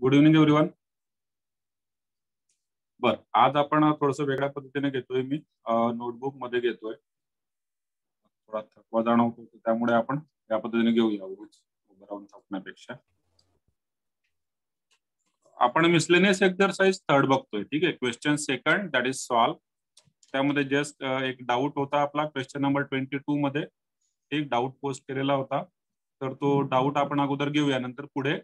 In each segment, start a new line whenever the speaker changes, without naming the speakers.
Good evening everyone. बर, आज आपण थोडंसं वेगळ्या पद्धतीने घेतोय. मी नोटबुक मध्ये घेतोय. थोडा थकवा जाणवतो, त्यामुळे आपण या पद्धतीने घेऊया. उभं राहून थांबण्यापेक्षा आपण मिसलेनियस एक्सरसाइज थर्ड बघतोय. ठीक आहे. Question second that is solve. त्यामध्ये जस्ट एक डाऊट होता आपला क्वेश्चन नंबर 22 मध्ये. एक डाऊट पोस्ट केलेला होता, तर तो डाऊट आपण अगोदर घेऊया, नंतर पुढे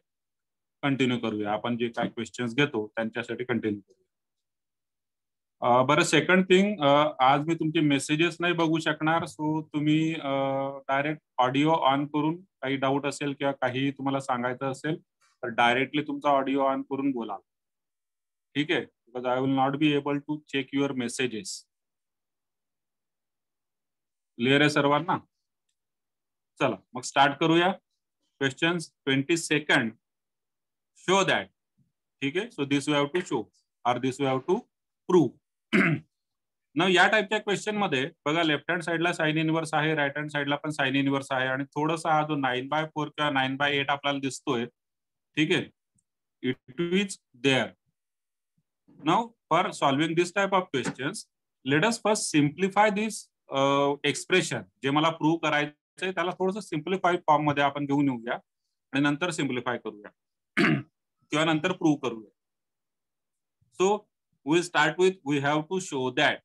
कंटिन्यू करूया. आपण जे काय क्वेश्चन्स घेतो त्यांच्यासाठी कंटिन्यू करूया. बरं, सेकंड थिंग, आज मी तुमचे मेसेजेस नाही बघू शकणार. सो तुम्ही डायरेक्ट ऑडिओ ऑन करून काही डाऊट असेल किंवा काही तुम्हाला सांगायचं असेल तर डायरेक्टली तुमचा ऑडिओ ऑन करून बोला. ठीक आहे. Because I will not be able to check your messages. Clear आहे सर्वांना? चला मग स्टार्ट करूया. Question 22 show that. ठीक आहे. So this we have to show or this we have to prove. ना या टाईपच्या क्वेश्चन मध्ये बघा, लेफ्ट हँड साईडला साइन इनवर्स आहे, राईट हँड साईडला पण साइन इनवर्स आहे, आणि थोडासा हा जो 9/4 किंवा 9/8 आपल्याला दिसतोय. ठीक आहे. It is there. Now for solving this type of questions, let us first simplify this expression. जे मला प्रूव्ह करायचंय त्याला थोडंसं सिम्प्लिफाईड फॉर्म मध्ये आपण घेऊन येऊया आणि नंतर सिम्प्लिफाय करूया किंवा नंतर प्रूव्ह करूया. So we start with we have to show that.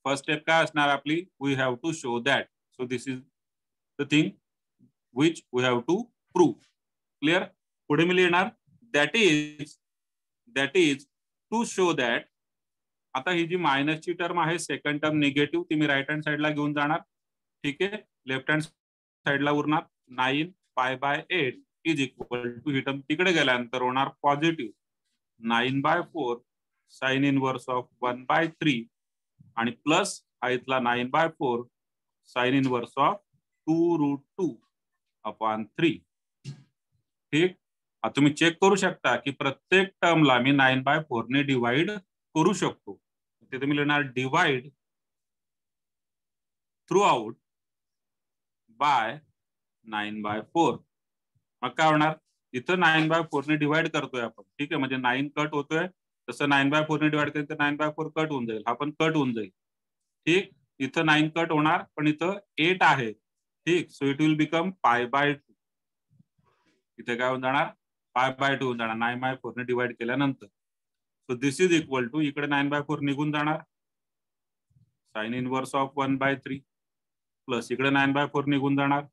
First step काय असणार आपली? We have to show that. So this is the thing which we have to prove. Clear? पुढे मी लिहिणार that is to show that. आता ही जी मायनसची टर्म आहे, सेकंड टर्म निगेटिव्ह, ती मी राईट हँड साईडला घेऊन जाणार. ठीक आहे. लेफ्ट हँड साईडला उरणार 9π/8 इज इक्वल टू, ही टर्म तिकडे गेल्यानंतर होणार पॉझिटिव्ह 9/4 साइन इनवर्स ऑफ 1/3 आणि प्लस हा इथला 9/4 साइन इनवर्स ऑफ 2√2/3. ठीक. आता तुम्ही चेक करू शकता की प्रत्येक टर्मला मी 9/4 ने डिवाइड करू शकतो. तिथे मी लिहिणार डिवाइड थ्रू आउट बाय 9/4. मग काय होणार? इथं 9/4 ने डिवाइड करतोय आपण. ठीक आहे. म्हणजे 9 कट होतोय, तसं 9/4 ने डिवाइड केलं तर 9/4 कट होऊन जाईल. हा पण कट होऊन जाईल. ठीक. इथं 9 कट होणार, पण इथं 8 आहे. ठीक. So it will become π/2. इथे काय होऊन जाणार? π/2 होऊन जाणार 9/4 ने डिवाइड केल्यानंतर. So this is equal to, इकडे 9/4 निघून जाणार, साइन इनवर्स ऑफ 1/3 प्लस इकडे 9/4 निघून जाणार,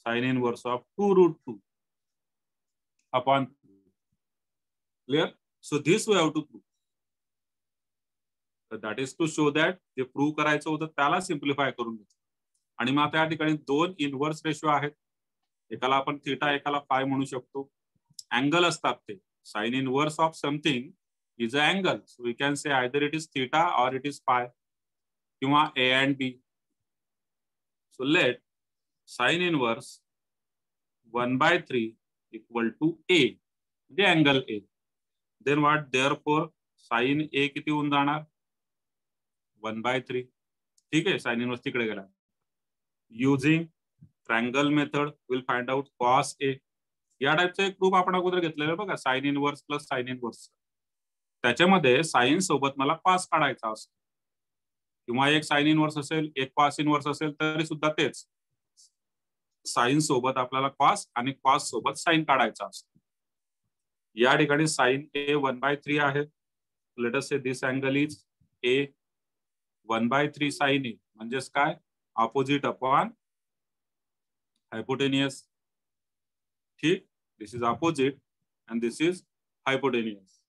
sine inverse of 2√2/3. Clear? So this we have to prove. That is to show that. जे प्रूव्ह करायचं होतं त्याला सिम्प्लिफाय करून घेतलं. आणि मग आता या ठिकाणी दोन इनव्हर्स रेशो आहेत. एकाला आपण थिटा, एकाला फाय म्हणू शकतो. अँगल असतात ते. Sine inverse of something is a angle. So we can say either it is theta or it is phi, किंवा A and B. So let sine inverse 1/3 equal to A, म्हणजे angle A. Then what? Therefore sine A किती होऊन जाणार? 1/3. ठीक आहे. Sign inverse तिकडे गेला. Using triangle method will find out cos A. या टाइपचा एक प्रूफ आपण अगोदर घेतलेला बघा, sine inverse plus sine inverse. त्याच्यामध्ये साइन सोबत मला कॉस काढायचा असतो, किंवा एक साइन इनवर्स असेल, एक कॉस इनवर्स असेल, तरी सुद्धा तेच. साइन सोबत आपल्याला कॉस आणि कॉस सोबत साइन काढायचा असतो. या ठिकाणी साइन ए 1/3 आहे. Let us say this angle is A. 1/3 sine A म्हणजेच काय? Opposite upon hypotenuse. ठीक. This is opposite and this is hypotenuse.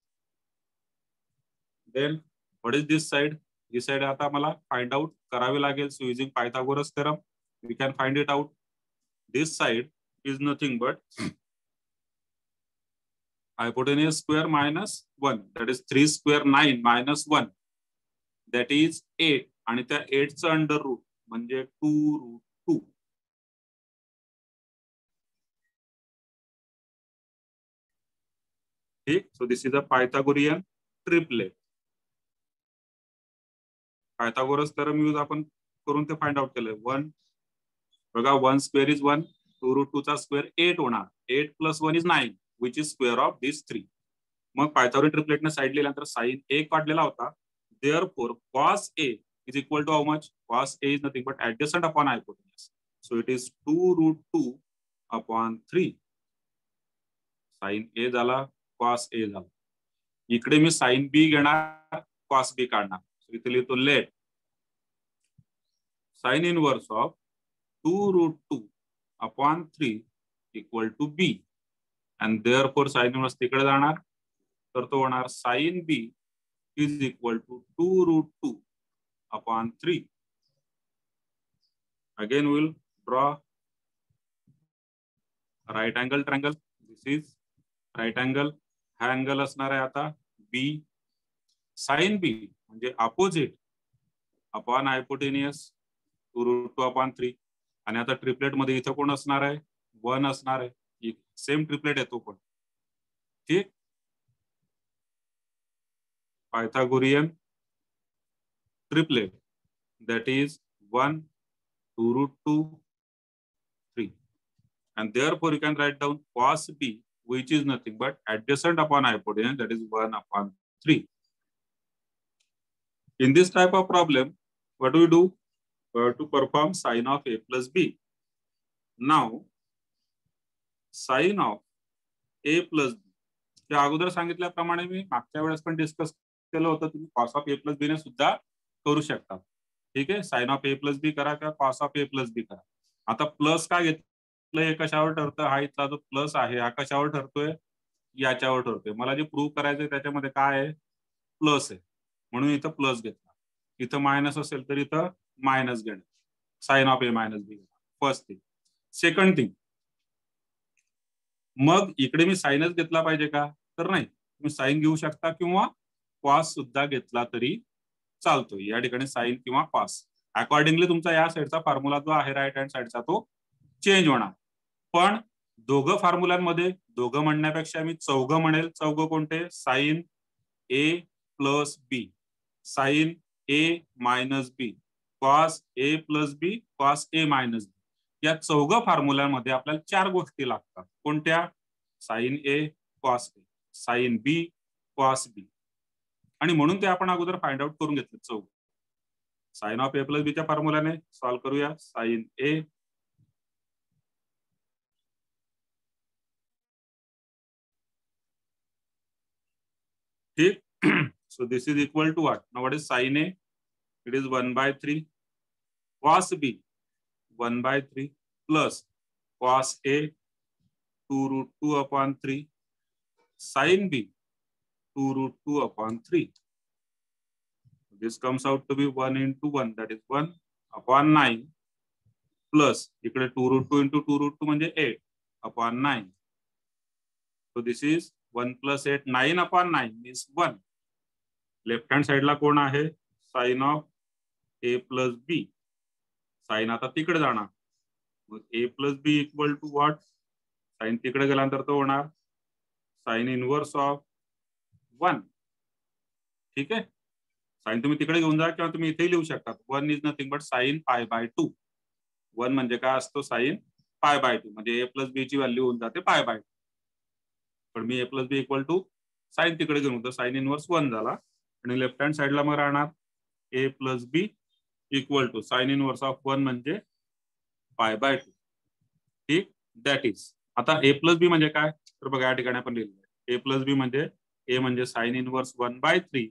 Then what is this side? ही साइड आता मला फाइंड आउट करावी लागेल. So using Pythagoras theorem we can find it out. This side is nothing but hypotenuse square minus 1, that is 3 square 9 minus 1, that is 8, आणि त्या 8 चं under route म्हणजे 2√2. ठीक. So this is a Pythagorean triplet. Pythagoras theorem use आपण करून ते find out केलंय. 1 बघा, 1 स्क्वेअर इज 1, 2√2 चा स्क्वेअर 8 होणार. 8 + 1 is 9, which is square of these 3. मग पायथागोरन ट्रिपलेटने साइड लिहिल्यानंतर साइन ए काढलेला होता. Therefore cos A is equal to how much? Cos A is nothing but adjacent upon hypotenuse. So it is 2√2/3. Sine A झाला, cos ए झाला. इकडे मी sine B घेणार, cos बी काढणार. इथे लिहितो let sine inverse of 2√2/3 equal to B. And therefore sine inverse तिकडे जाणार, तर तो होणार sine B is equal to 2√2/3. Again will draw right angle triangle. This is right angle. हा अँगल असणार आहे आता बी. साइन बी म्हणजे अपोजिट अपॉन हायपोटेनियस 2√2/3. आणि आता ट्रिपलेट मध्ये इथं कोण असणार आहे? 1 असणार आहे. सेम ट्रिपलेट येतो पण. ठीक. Pythagorean triplet, that is 1, 2√2, 3. And therefore you can write down cos b, which is nothing but adjacent upon hypotenuse, that is 1/3. In this type of problem, what do we do? We have to perform sin of a plus b. Now, sin of a plus b. त्या अगोदर सांगितल्याप्रमाणे मी मागच्या वेळेस पण discuss केलं होतं. तुम्ही cos of A plus बी ने सुद्धा करू शकता. ठीक आहे. साइन ऑफ ए प्लस बी करा किंवा कॉस ऑफ ए प्लस बी करा. आता प्लस का घेतलं? हे कशावर ठरतं? हा इथला जो प्लस आहे हा कशावर ठरतोय? याच्यावर ठरतोय. मला जे प्रूव्ह करायचंय त्याच्यामध्ये काय आहे? प्लस आहे, म्हणून इथं प्लस घेतला. इथं मायनस असेल तर इथं मायनस घेणार. साइन ऑफ ए मायनस बी घेणार. First thing. सेकंड थिंग, मग इकडे मी साइनच घेतला पाहिजे का? तर नाही. तुम्ही साइन घेऊ शकता किंवा कॉस सुद्धा घेतला तरी चालतो. या ठिकाणी साइन किंवा कॉस अकॉर्डिंगली तुमचा या साईडचा फॉर्म्युला जो आहे राईट हँड साईडचा तो चेंज होणार. पण दोघं फॉर्म्युलांमध्ये, दोघं म्हणण्यापेक्षा मी चौघं म्हणेल. चौघं कोणते? साइन ए प्लस बी, साइन ए मायनस बी, कॉस ए प्लस बी, कॉस ए मायनस बी. या चौघं फॉर्म्युलामध्ये आपल्याला 4 गोष्टी लागतात. कोणत्या? Sign A, cos A, sine B, cos बी. आणि म्हणून ते आपण अगोदर फाइंड आउट करून घेतले चौघ. साइन ऑफ ए प्लस बी च्या फॉर्म्युलाने सॉल्व्ह करूया. साइन ए ठीक. So this is equal to what? Now what is sin A? It is 1/3. Cos B 1/3 plus cos A 2√2/3. Sin B 2√2/3. This comes out to be 1 into 1, that is 1/9 plus इकडे 2√2 into 2√2 म्हणजे 8/9. So this is 1 plus 8, 9/9 means 1. Left hand साइडला कोण आहे? Sine of A plus B. Sine आता तिकडे जाणार. मग A plus B equal to what? Sine तिकडे गेल्यानंतर तो होणार साइन इनवर्स ऑफ 1. ठीक आहे. साइन तुम्ही तिकडे घेऊन जा किंवा तुम्ही इथे लिहू शकता. 1 इज नथिंग बट साइन π/2. 1 म्हणजे काय असतो? साइन π/2. म्हणजे ए प्लस बी ची व्हॅल्यू होऊन जाते π/2. पण मी A plus B equal to sine तिकडे घेऊन होतो, साइन इनवर्स 1 झाला. आणि लेफ्ट हँड साइडला मग राहणार A plus B equal to sine inverse of 1 म्हणजे π/2. ठीक. That is. आता ए प्लस बी म्हणजे काय? तर बघा या ठिकाणी आपण लिहिलं आहे. ए प्लस बी म्हणजे ए म्हणजे साइन इनवर्स 1/3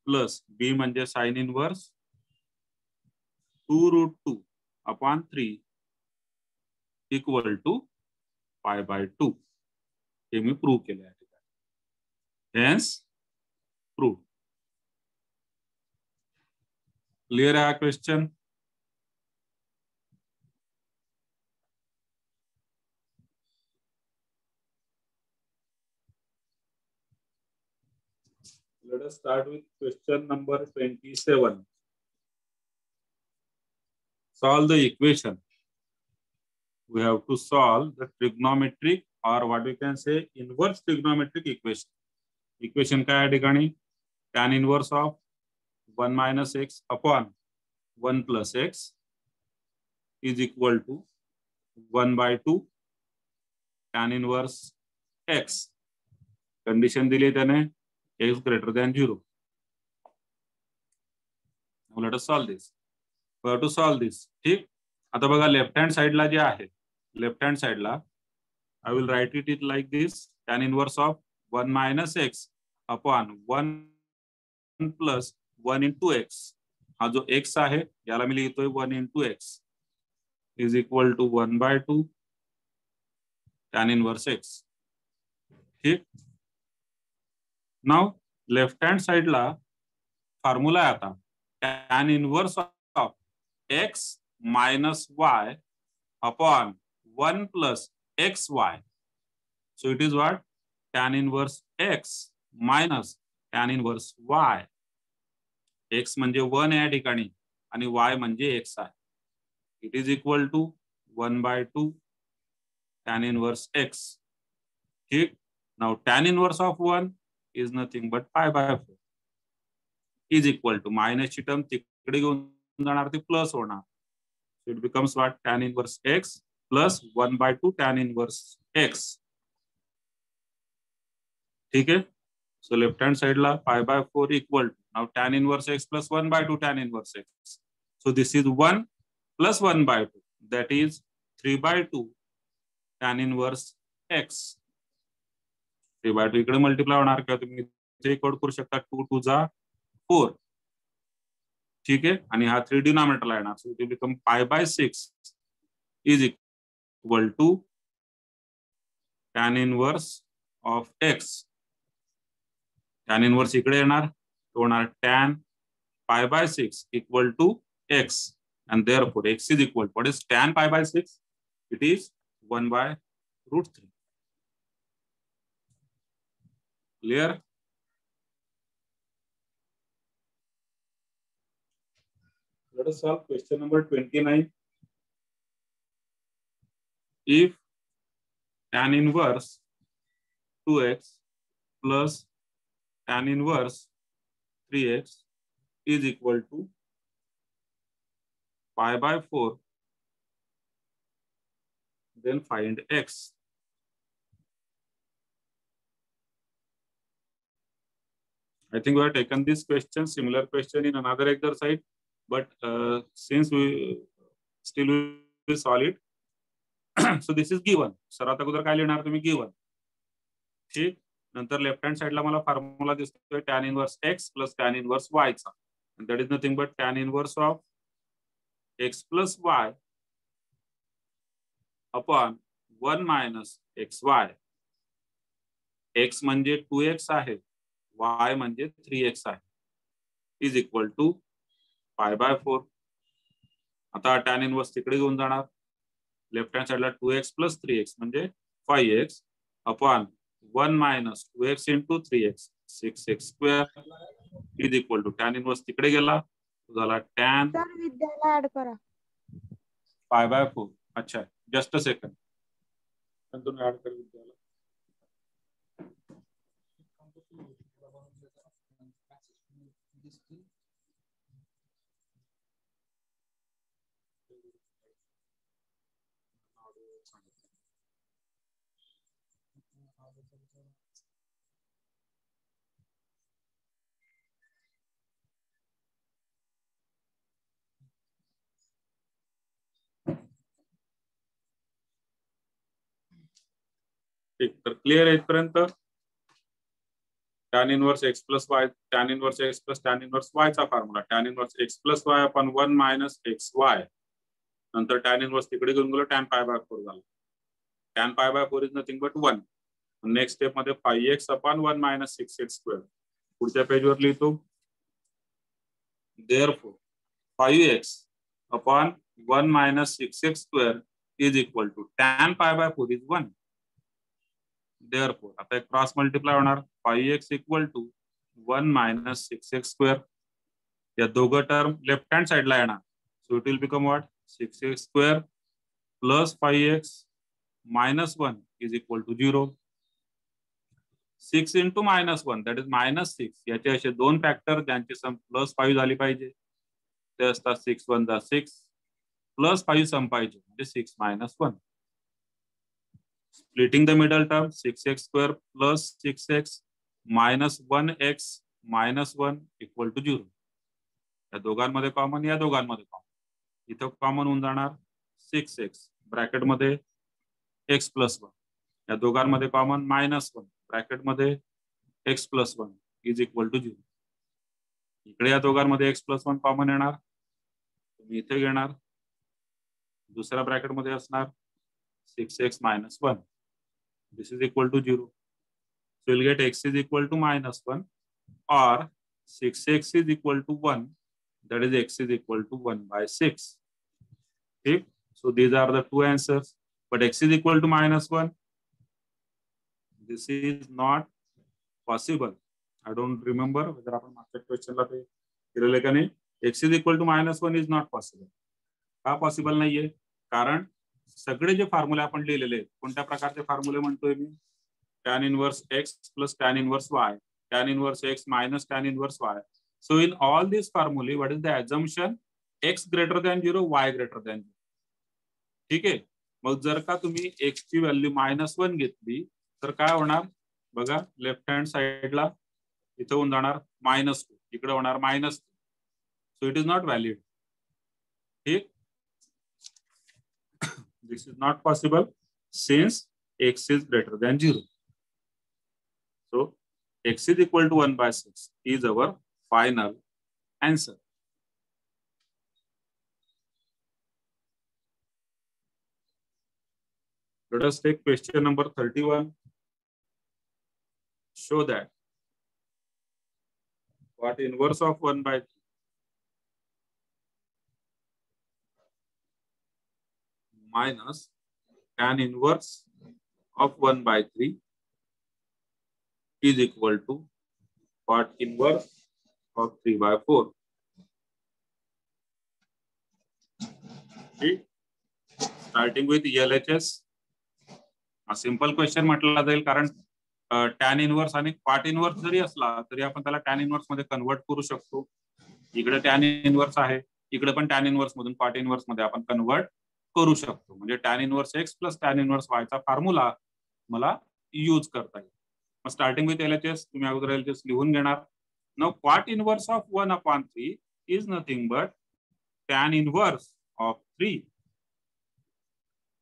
प्लस बी म्हणजे साइन इनवर्स 2√2/3 इक्वल टू π/2. हे मी प्रूव्ह केलं आहे. Hence, proved. Clear है question? Let us start with question number 27. Solve the equation. We have to solve the trigonometric or what we can say inverse trigonometric equation. Equation काय आहे ठिकाणी? tan inverse of 1 minus x upon 1 plus x is equal to 1/2 tan inverse x condition दिली त्याने x greater than 0. Now let us solve this. We have to solve this. ठीक. आता बघा left hand साइडला जे आहे, लेफ्ट हँड साइडला I will write it like this. Tan inverse of 1 minus x upon 1 plus 1 into x. हा जो x आहे याला मी लिहितोय 1 into x is equal to 1 by 2 tan inverse x. ठीक. Now left hand side ला formula आहे आता tan inverse of x minus y upon 1 plus xy. So it is what? Tan inverse x minus tan inverse y. x म्हणजे 1 या ठिकाणी आणि y म्हणजे x आहे. It is equal to 1 by 2 tan inverse x. ठीक. Now tan inverse of 1 is nothing but pi by 4 is equal to minus ची term तिकडे घेऊन जाणार ती प्लस होणार. So it becomes what? Tan inverse x plus 1 by 2 tan inverse x. ठीक है. So left hand side ला pi by 4 equal to now tan inverse x plus 1 by 2 tan inverse x. So this is 1 plus 1 by 2, that is 3 by 2 tan inverse x. 3 by 2 इकडे multiply होणार किंवा तुम्ही इथे code करू शकता 2 2 जा 4. ठीक है. आणि हा 3 डिनॉमिनेटरला येणार. So it will become pi by 6 is equal to tan inverse of x. tan inverse इकडे येणार तो होणार tan pi by 6 equal to x, and therefore x is equal to what is tan pi by 6? It is 1 by root 3. Clear? Let us solve question number 29. If tan inverse 2x plus tan inverse 3x is equal to pi by 4, then find x. I think we have taken this question, similar question in another exercise, but since we still will solve it, so this is given. सर्वात अगोदर काय लिहिणार तुम्ही given. ठीक. नंतर left hand साइडला मला formula दिसतोय tan inverse x plus tan inverse y चा, and that is nothing but tan inverse of x plus y upon 1 minus xy. x म्हणजे 2x आहे, y म्हणजे 3x आहे, is equal to pi by 4. आता tan inverse तिकडे घेऊन जाणार. Left hand साइडला 2x plus 3x म्हणजे 5x upon 1 minus 2x into 3x 6x square is equal to tan inverse तिकडे गेला तो झाला tan
विद्याला ऍड करा
pi by 4. अच्छा, जस्ट अ सेकंड. तुम्ही ऍड कर विद्याला. ठीक. तर क्लिअर आहे इथपर्यंत. tan inverse x plus y, tan inverse x plus tan inverse y चा formula tan inverse x plus y upon 1 minus xy. नंतर tan inverse तिकडे घेऊन गेलो tan pi by 4 झाला. tan pi by 4 is nothing but 1. Next step मध्ये 5x upon 1 minus 6x square. पुढच्या पेजवर लिहितो therefore 5x upon 1 minus 6x square is equal to tan pi by 4 is 1. Therefore आता एक क्रॉस मल्टिप्लाय होणार 5x equal to 1 minus 6x square. या दोघं term left hand साइडला येणार. So it will become what? 6x square plus 5x minus 1 is equal to 0. 6 into minus 1 that is minus 6. याचे असे दोन फॅक्टर ज्यांची सम प्लस 5 झाली पाहिजे ते असतात 6 1 जा 6 प्लस 5 सम पाहिजे म्हणजे 6 minus 1. Splitting the middle term, 6x square plus 6x minus 1x minus 1 equal to 0. या दोघांमध्ये कॉमन, या दोघांमध्ये कॉमन, इथं कॉमन होऊन जाणार 6x ब्रॅकेट मध्ये x प्लस 1, या दोघांमध्ये कॉमन मायनस 1 ब्रॅकेट मध्ये x plus 1 is equal to 0. इकडे या दोघांमध्ये x प्लस 1 कॉमन येणार, तुम्ही इथे घेणार, दुसऱ्या ब्रॅकेट मध्ये असणार 6x minus 1. This is equal to 0. So you'll get x is equal to minus 1 or 6x is equal to 1. That is x is equal to 1 by 6. Okay. So these are the two answers. But x is equal to minus 1. This is not possible. I don't remember whether आपण मागच्या क्वेश्चनला ते केलेले का नाही. x is equal to minus 1 is not possible. का possible नाहीये? कारण सगळे जे फॉर्म्युले आपण लिहिलेले आहेत, कोणत्या प्रकारचे फॉर्म्युले म्हणतोय मी? tan inverse x plus tan inverse y, tan inverse x minus tan inverse y. So in all these formulae, what is the assumption? x greater than 0, y greater than 0. ठीक आहे. मग जर का तुम्ही x ची व्हॅल्यू -1 घेतली तर काय होणार बघा, लेफ्ट हँड साइडला इथं होऊन जाणार -2, इकडे होणार -2. So it is not valid. ठीक, this is not possible since x is greater than 0. So x is equal to 1 by 6 is our final answer. Let us take question number 31. Show that what inverse of 1 by 3 minus tan inverse of 1 by 3 is equal to what inverse of 3 by 4. Okay. Starting with LHS. हा simple question म्हटला जाईल कारण tan inverse आणि part inverse जरी असला तरी आपण त्याला टॅन इनवर्स मध्ये कन्वर्ट करू शकतो. इकडे टॅन इनवर्स आहे, इकडे पण टॅन इनवर्स मधून पार्ट इनवर्स मध्ये आपण कन्वर्ट करू शकतो. म्हणजे tan inverse X plus tan inverse Y चा फॉर्म्युला मला यूज करता येईल. मग स्टार्टिंग विथ एलएचएस, तुम्ही अगोदर एलएचएस लिहून घेणार. Now part inverse of 1/3 is nothing but tan inverse of 3.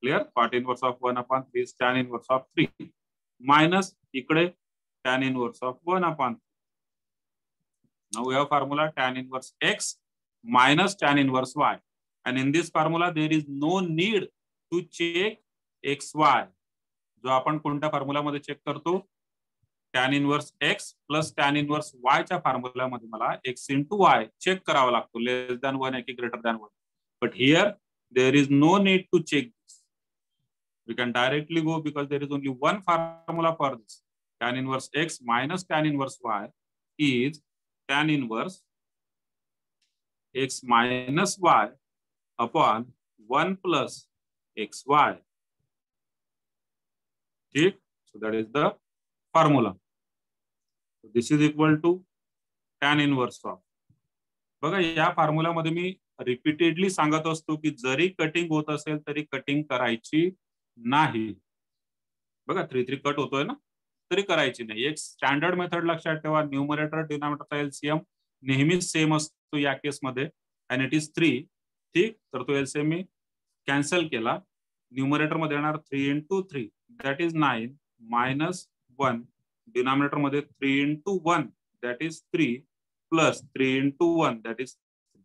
Clear? Part inverse of 1/3 is tan inverse of 3 minus इकडे tan inverse of 1/3. Now we have formula tan inverse x minus tan inverse y, and in this formula there is no need to check xy. जो आपण कोणत्या formula मध्ये check करतो? tan inverse x plus tan inverse y च्या formula मध्ये मला x into y check करावा लागतो, लेस दॅन 1 की greater than 1. But here there is no need to check this. We can directly go because there is only one formula for this. Tan inverse x minus tan inverse y is tan inverse x minus y upon 1 plus xy. Okay? So that is the formula. So this is equal to tan inverse of. बघा, या formula मध्ये मी repeatedly सांगत असतो की जरी cutting होत असेल तरी कटिंग करायची नाही. बघा 3 कट होतोय ना, तरी करायची नाही. एक स्टँडर्ड मेथड लक्षात ठेवा, न्यूमरेटर डिनॉमिनेटरचा एलसीएम नेहमीच सेम असतो या केस मध्ये, आणि इट इज 3. ठीक, तर तो एलसीएम मी कॅन्सल केला. न्यूमरेटर मध्ये येणार 3 into 3 that is 9 minus 1. Denominator मध्ये 3 into 1 that is 3 plus 3 into 1 that is 3.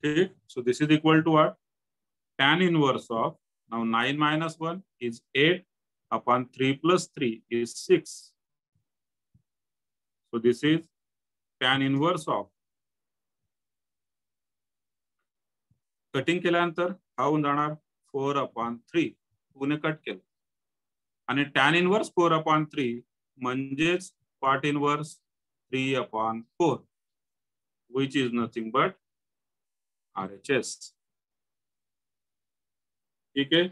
Okay, so this is equal to what? Tan inverse of, now 9 minus 1 is 8 upon 3 plus 3 is 6. So this is tan inverse of. Cutting केल्यानंतर हा होऊन जाणार 4/3. Pune cut केलं आणि tan inverse 4/3 म्हणजेच part inverse 3/4, which is nothing but RHS. ठीक आहे,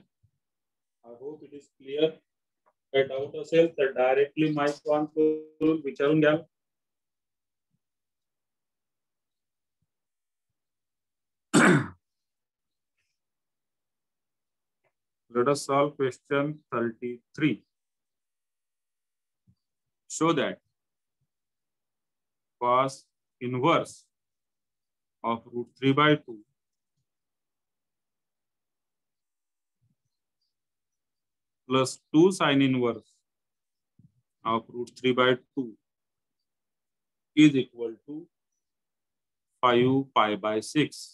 I hope it is clear. काही डाऊट असेल तर डायरेक्टली माइक ऑन करून विचारून घ्या. Let us solve question 33. Show that cos inverse of root 3 by 2 plus 2 sin inverse of root 3 by 2 is equal to 5 pi by 6.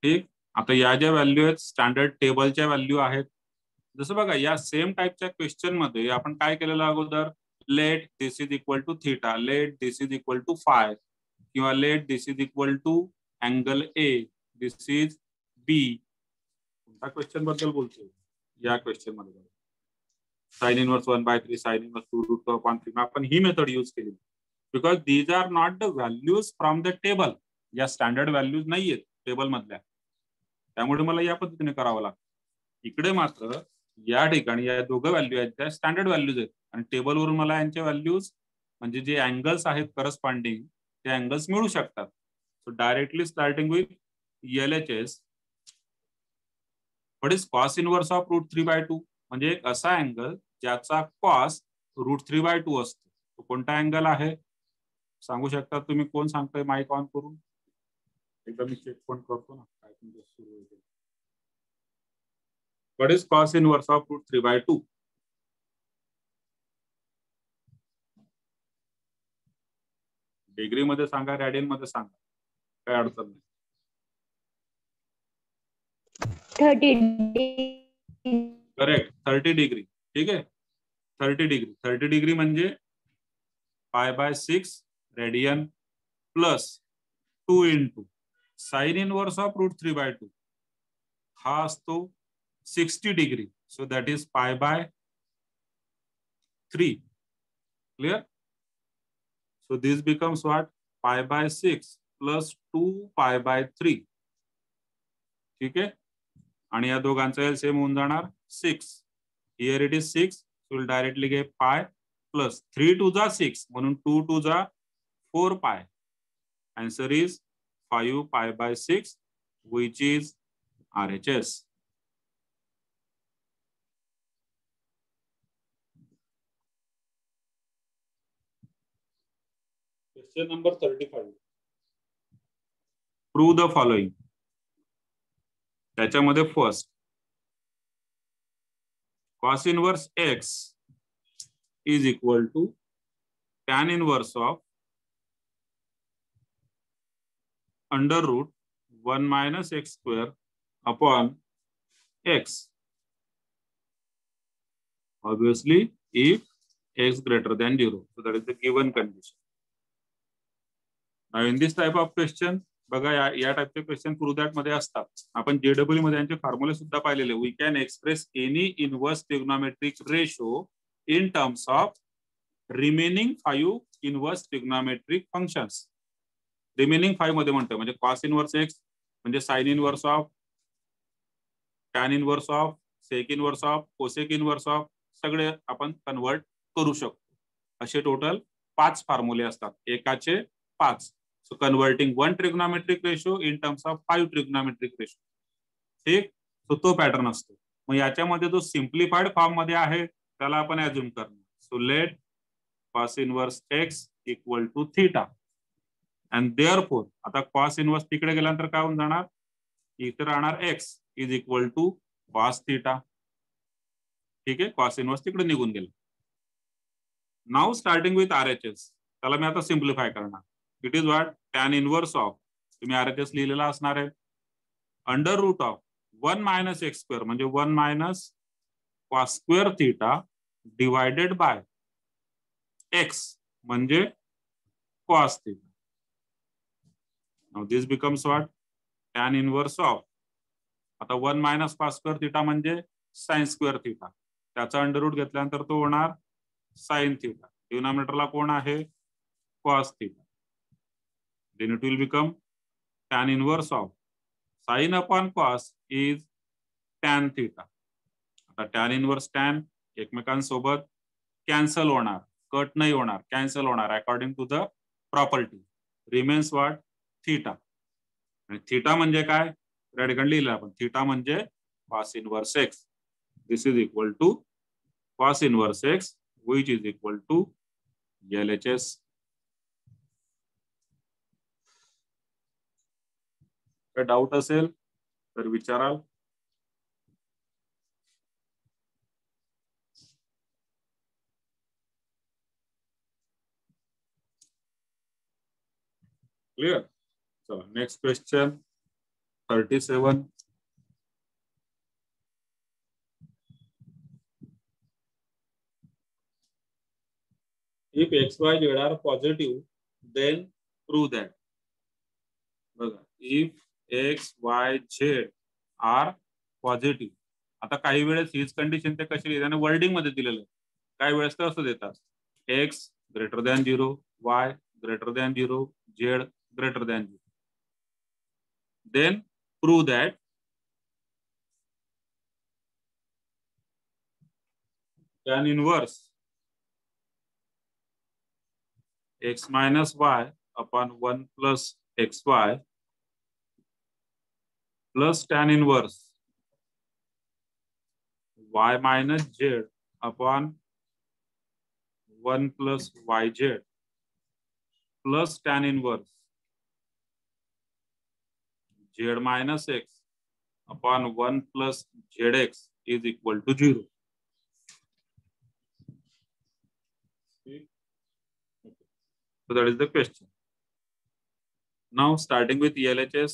ठीक. आता या ज्या व्हॅल्यू आहेत स्टँडर्ड टेबलच्या व्हॅल्यू आहेत. जसं बघा या सेम टाइपच्या क्वेश्चन मध्ये आपण काय केलेलं अगोदर, let this is equal to theta, let this is equal to phi, किंवा let this is equal to angle A, this is B. कोणत्या क्वेश्चन बद्दल बोलतोय? या क्वेश्चन मध्ये साइन इनवर्स 1/3, साइन इनवर्स 2√2/3 आपण ही मेथड यूज केली, because these are not the values from the table. या स्टँडर्ड व्हॅल्यूज नाहीयेत टेबल मधल्या, त्यामुळे मला या पद्धतीने करावं लागतं. इकडे मात्र या ठिकाणी या दोघं व्हॅल्यू आहेत त्या स्टँडर्ड व्हॅल्यूज आहेत आणि टेबलवरून मला यांच्या व्हॅल्यूज म्हणजे जे अँगल्स आहेत करस्पॉन्डिंग ते अँगल्स मिळू शकतात. So directly starting with LHS, what is cos inverse of root 3 by 2, म्हणजे एक असा अँगल ज्याचा कॉस रूट 3 by 2 असतो. तो कोणता अँगल आहे सांगू शकता तुम्ही? कोण सांगतोय माईक ऑन करून? एकदा मी चेक पण करतो ना काय तुमचं सुरू होईल. What is cos inverse of root 3 by 2? Degree मध्ये सांगा, रॅडियन मध्ये सांगा, काय अडचण नाही.
30
करेक्ट, 30 डिग्री. ठीक आहे, 30 डिग्री. 30 डिग्री म्हणजे π/6 radian plus 2 into sine inverse of root 3 by 2 हा असतो 60 degree. So that is π/3. Clear? So this becomes what? π/6 plus 2π/3. ठीक आहे, आणि या दोघांचा एलसीएम होऊन जाणार 6. Here it is 6, so will directly get पाय प्लस 3 2 जा 6 म्हणून 2 2 जा 4 पाय. Answer is 5 π/6 which is RHS. Question number 35. Prove the following. त्याच्यामध्ये first cos inverse x is equal to tan inverse of under root 1 minus x square upon x. Obviously, if x greater than 0. So that is the given condition. Now in this type of question, बघा या टाइपचे question prove that मध्ये असतात. आपण JEE मध्ये यांचे फॉर्म्युले सुद्धा पाहिलेले. We can express any inverse trigonometric ratio in terms of remaining 5 inverse trigonometric functions. Remaining 5 मध्ये म्हणतो म्हणजे कॉस इनवर्स एक्स म्हणजे sine inverse of, tan inverse of, sec inverse of, cosec inverse of, सगळे आपण कन्वर्ट करू शकतो. असे total 5 फॉर्म्युले असतात, एकाचे 5. So converting one trigonometric ratio in terms of 5 trigonometric ratio. ठीक, so तो पॅटर्न असतो. मग याच्यामध्ये जो सिम्प्लिफाइड फॉर्म मध्ये आहे त्याला आपण अज्युम करणार. So let cos inverse x equal to theta and therefore आता cos इनवर्स तिकडे गेल्यानंतर काय होऊन जाणार, इथे राहणार x is equal to cos theta. ठीक आहे, cos इनवर्स तिकडे निघून गेला. नाउ स्टार्टिंग विथ RHS, त्याला मी आता सिम्प्लिफाय करणार. It is what? Tan inverse of, तुम्ही RHS लिहिलेला असणार आहे, under root of 1 minus x square म्हणजे 1 minus cos square theta divided by x म्हणजे cos theta. Now this becomes what? Tan inverse of, आता 1 मायनस कॉस स्क्वेअर थीटा म्हणजे sine square theta, त्याचा under root घेतल्यानंतर तो होणार sine theta. डिनॉमिनेटरला कोण आहे? Cos theta. Then it will become tan inverse of sin upon cos is tan theta. आता tan inverse tan एकमेकांसोबत कॅन्सल होणार, कट नाही होणार, कॅन्सल होणार according to the property. Remains what? Theta. आणि थीटा म्हणजे काय? या ठिकाणी लिहिलं आपण थीटा म्हणजे cos inverse x. This is equal to cos inverse x which is equal to LHS. काय डाऊट असेल तर विचाराल. क्लियर. चला next question 37. If x, y, z are positive, then prove that. बघा, if x, y, z are positive. आता काही वेळेस हीच कंडिशन ते कशी लिहितात वर्डिंग मध्ये दिलेलं आहे. काही वेळेस तर असं देतात x greater than 0, y greater than 0, z greater than 0. Then prove that tan inverse x minus y upon 1 plus xy plus tan inverse y minus z upon 1 plus yz plus tan inverse z minus x upon 1 plus zx is equal to 0. So that is the question. Now starting with LHS,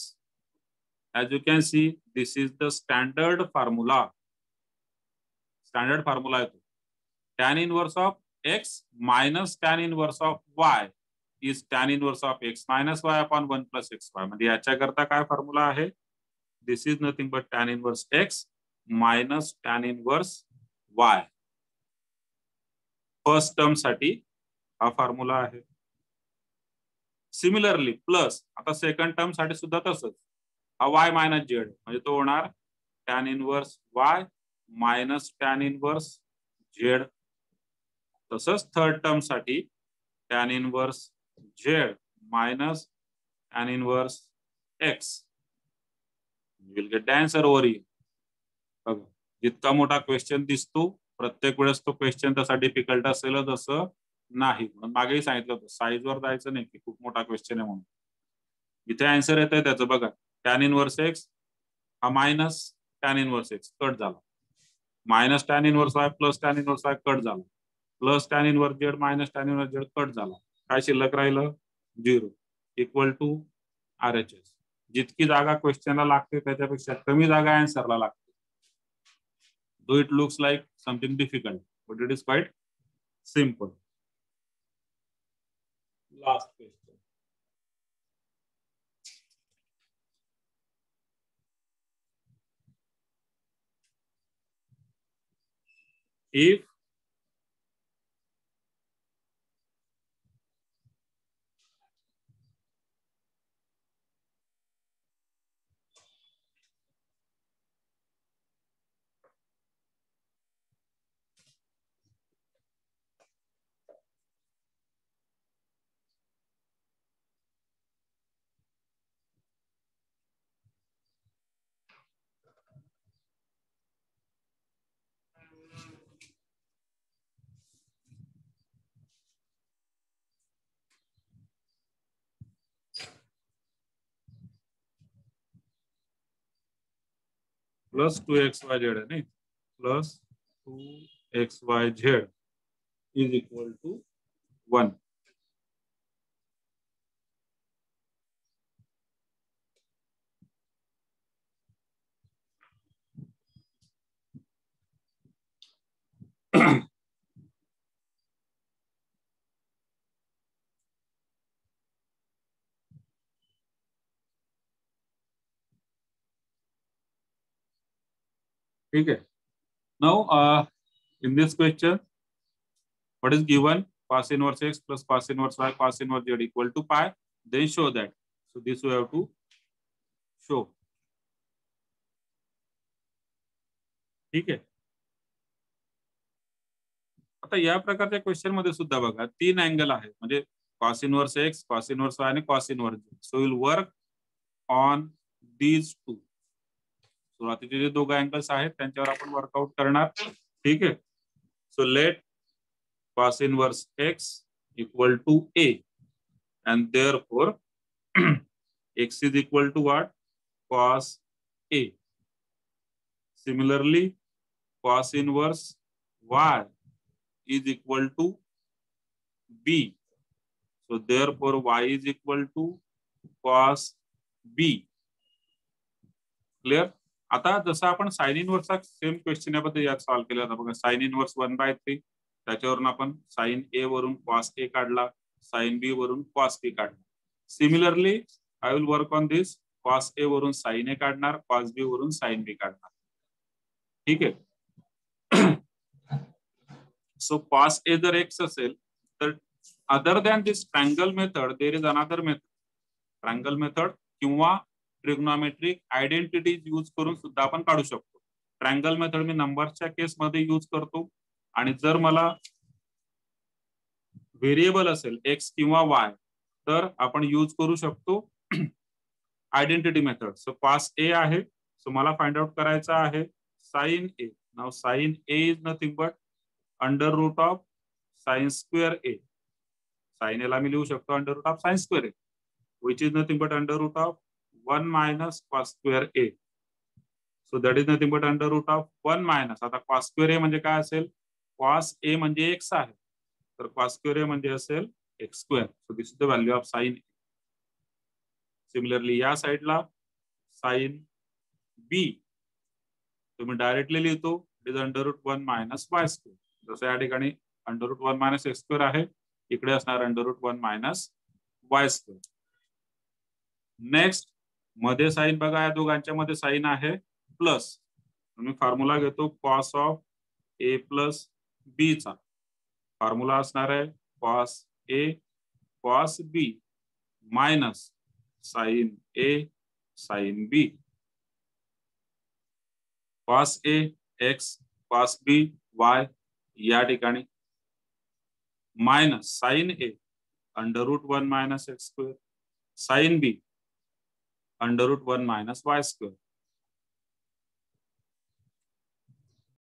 as you can see, this is the standard formula. Standard formula है तो tan inverse of x minus tan inverse of y is tan inverse of x minus y upon 1 plus xy. म्हणजे याच्याकरता काय formula आहे? This is nothing but tan inverse x minus tan inverse y. First term साठी हा formula आहे. Similarly plus आता second term साठी सुद्धा तसंच. हा y मायनस z म्हणजे तो होणार tan inverse y minus tan inverse z. तसंच थर्ड टर्म साठी tan inverse z minus tan inverse x. You will get the answer over here. बघा, जितका मोठा क्वेश्चन दिसतो प्रत्येक वेळेस तो क्वेश्चन तसा डिफिकल्ट असेलच असं नाही. म्हणून मागेही सांगितलं होतं साईज वर जायचं नाही की खूप मोठा क्वेश्चन आहे म्हणून. इथे आन्सर येतंय त्याचं बघा. tan इनवर्स x हा minus tan inverse x cut झाला. Minus tan inverse y plus tan inverse y cut झाला. Plus tan inverse z minus tan inverse z cut झाला. काय शिल्लक राहिलं 0 इक्वल टू RHS. जितकी जागा क्वेश्चनला लागते त्याच्यापेक्षा कमी जागा आन्सरला लागते. Though it looks like something difficult, but it is quite simple. Last question. If plus 2xyz है नहीं plus 2xyz is equal to 1. ठीक है. Now in this question what is given? Cos inverse x plus cos inverse y cos inverse z equal to pi. Then show that. So this we have to show. ठीक आहे. आता या प्रकारच्या question मध्ये सुद्धा बघा 3 अँगल आहे म्हणजे cos inverse x cos inverse y आणि cos inverse z. So we'll work on these two. सुरुवातीचे जे दोघं अँगल्स आहेत त्यांच्यावर आपण वर्कआउट करणार. ठीक आहे. So let cos inverse x equal to a and therefore x is equal to what? Cos a. Similarly, cos inverse y is equal to b. So therefore y is equal to cos b. Clear. आता जसं आपण sign इनवर्सचा same question याबद्दल यात solve केला होता बघा. Sine inverse 1/3 त्याच्यावरून आपण साइन ए वरून कॉस ए काढला, साइन बी वरून कॉस बी काढला. Similarly I will work on this. Cos A वरून साइन ए काढणार, कॉस बी वरून साइन बी काढणार. ठीक आहे. सो कॉस ए जर एक्स असेल तर other than this triangle method there is another method. Triangle method किंवा ट्रिग्नोमेट्रिक आयडेंटिटीज यूज करून सुद्धा आपण काढू शकतो. ट्रायंगल मेथड मी नंबरच्या केसमध्ये यूज करतो आणि जर मला व्हेरिएबल असेल एक्स किंवा वाय तर आपण यूज करू शकतो identity method. So cos A आहे, सो मला फाइंड आउट करायचं आहे sine A. Now sine A is nothing but under root of sine square A. Sine एला मी लिहू शकतो under root of sine square A which is nothing but under root of 1 minus cos square a. So that is nothing but under root of 1 minus. आता cos square a म्हणजे काय असेल? cos a म्हणजे x आहे, तर cos square a म्हणजे असेल x square. So this is the value of sin a. Similarly या साइडला sin b तुम्ही डायरेक्टली लिहितो it is under root 1 minus y square. जसं या ठिकाणी under root 1 minus x square आहे, इकडे असणार under root 1 minus y square. Next मध्ये साइन बघा, या दोघांच्या मध्ये साइन आहे प्लस. मी फॉर्म्युला घेतो cos of A plus B चा. फॉर्म्युला असणार आहे cos A cos B minus sine A sine B. Cos A X cos B Y या ठिकाणी minus sine A under root 1 minus x square sine B under root 1 minus y square.